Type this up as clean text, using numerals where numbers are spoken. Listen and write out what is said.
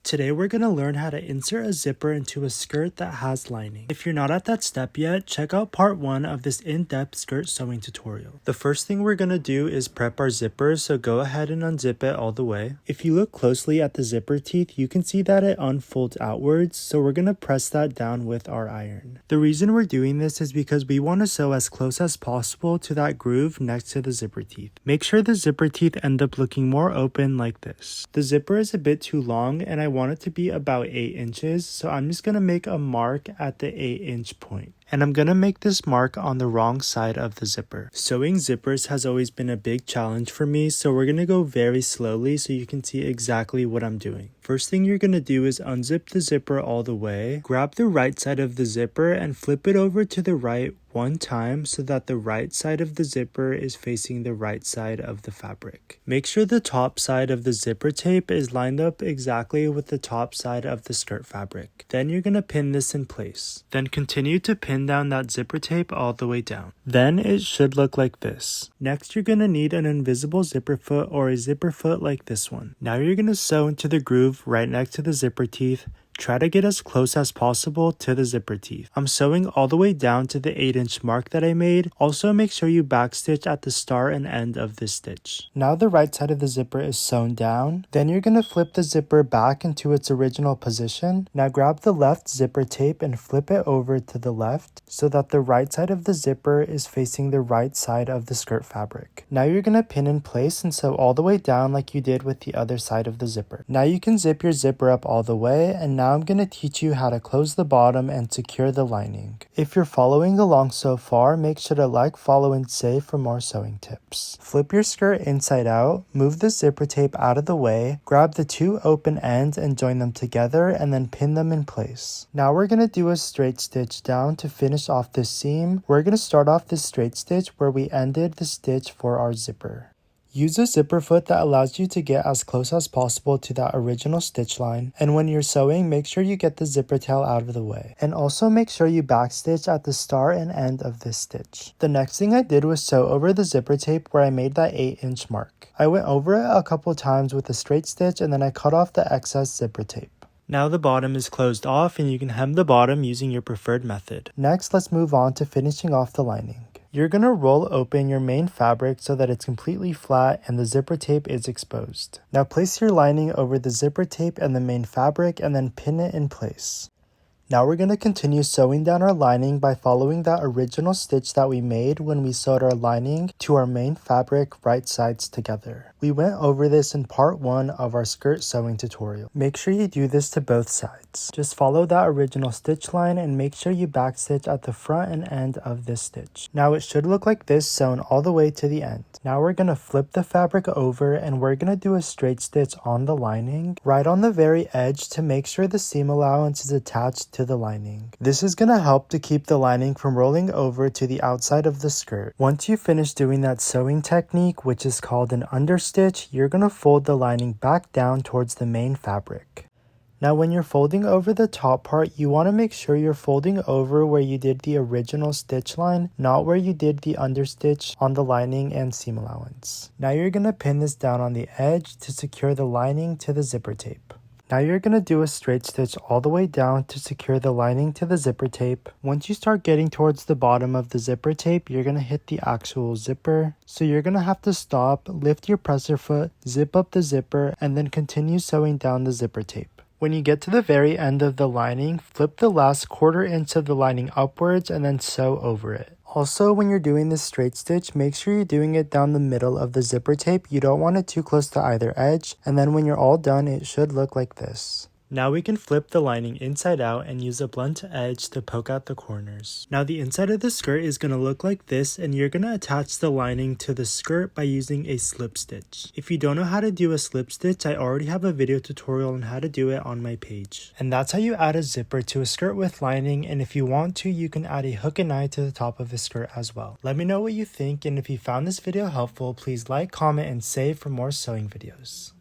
Today we're going to learn how to insert a zipper into a skirt that has lining. If you're not at that step yet, check out part 1 of this in-depth skirt sewing tutorial. The first thing we're going to do is prep our zipper, so go ahead and unzip it all the way. If you look closely at the zipper teeth, you can see that it unfolds outwards, so we're going to press that down with our iron. The reason we're doing this is because we want to sew as close as possible to that groove next to the zipper teeth. Make sure the zipper teeth end up looking more open like this. The zipper is a bit too long and I want it to be about 8 inches, so I'm just going to make a mark at the 8-inch point. And I'm going to make this mark on the wrong side of the zipper. Sewing zippers has always been a big challenge for me, so we're going to go very slowly so you can see exactly what I'm doing. First thing you're going to do is unzip the zipper all the way, grab the right side of the zipper and flip it over to the right one time so that the right side of the zipper is facing the right side of the fabric. Make sure the top side of the zipper tape is lined up exactly with the top side of the skirt fabric. Then you're going to pin this in place. Then continue to pin down that zipper tape all the way down. Then it should look like this. Next you're going to need an invisible zipper foot or a zipper foot like this one. Now you're going to sew into the groove right next to the zipper teeth. Try to get as close as possible to the zipper teeth. I'm sewing all the way down to the 8-inch mark that I made. Also make sure you backstitch at the start and end of this stitch. Now the right side of the zipper is sewn down. Then you're going to flip the zipper back into its original position. Now grab the left zipper tape and flip it over to the left so that the right side of the zipper is facing the right side of the skirt fabric. Now you're going to pin in place and sew all the way down like you did with the other side of the zipper. Now you can zip your zipper up all the way, and now I'm going to teach you how to close the bottom and secure the lining. If you're following along so far, make sure to like, follow, and save for more sewing tips. Flip your skirt inside out, move the zipper tape out of the way, grab the 2 open ends and join them together and then pin them in place. Now we're going to do a straight stitch down to finish off this seam. We're going to start off this straight stitch where we ended the stitch for our zipper. Use a zipper foot that allows you to get as close as possible to that original stitch line, and when you're sewing, make sure you get the zipper tail out of the way. And also make sure you backstitch at the start and end of this stitch. The next thing I did was sew over the zipper tape where I made that 8-inch mark. I went over it a couple times with a straight stitch and then I cut off the excess zipper tape. Now the bottom is closed off and you can hem the bottom using your preferred method. Next, let's move on to finishing off the lining. You're going to roll open your main fabric so that it's completely flat and the zipper tape is exposed. Now place your lining over the zipper tape and the main fabric and then pin it in place. Now we're going to continue sewing down our lining by following that original stitch that we made when we sewed our lining to our main fabric right sides together. We went over this in part 1 of our skirt sewing tutorial. Make sure you do this to both sides. Just follow that original stitch line and make sure you backstitch at the front and end of this stitch. Now it should look like this sewn all the way to the end. Now we're going to flip the fabric over and we're going to do a straight stitch on the lining right on the very edge to make sure the seam allowance is attached to the lining. This is going to help to keep the lining from rolling over to the outside of the skirt. Once you finish doing that sewing technique, which is called an understitch, you're going to fold the lining back down towards the main fabric. Now when you're folding over the top part, you want to make sure you're folding over where you did the original stitch line, not where you did the understitch on the lining and seam allowance. Now you're going to pin this down on the edge to secure the lining to the zipper tape. Now you're going to do a straight stitch all the way down to secure the lining to the zipper tape. Once you start getting towards the bottom of the zipper tape, you're going to hit the actual zipper. So you're going to have to stop, lift your presser foot, zip up the zipper, and then continue sewing down the zipper tape. When you get to the very end of the lining, flip the last 1/4 inch of the lining upwards and then sew over it. Also, when you're doing this straight stitch, make sure you're doing it down the middle of the zipper tape. You don't want it too close to either edge, and then when you're all done, it should look like this. Now we can flip the lining inside out and use a blunt edge to poke out the corners. Now the inside of the skirt is going to look like this, and you're going to attach the lining to the skirt by using a slip stitch. If you don't know how to do a slip stitch, I already have a video tutorial on how to do it on my page. And that's how you add a zipper to a skirt with lining, and if you want to, you can add a hook and eye to the top of the skirt as well. Let me know what you think, and if you found this video helpful, please like, comment, and save for more sewing videos.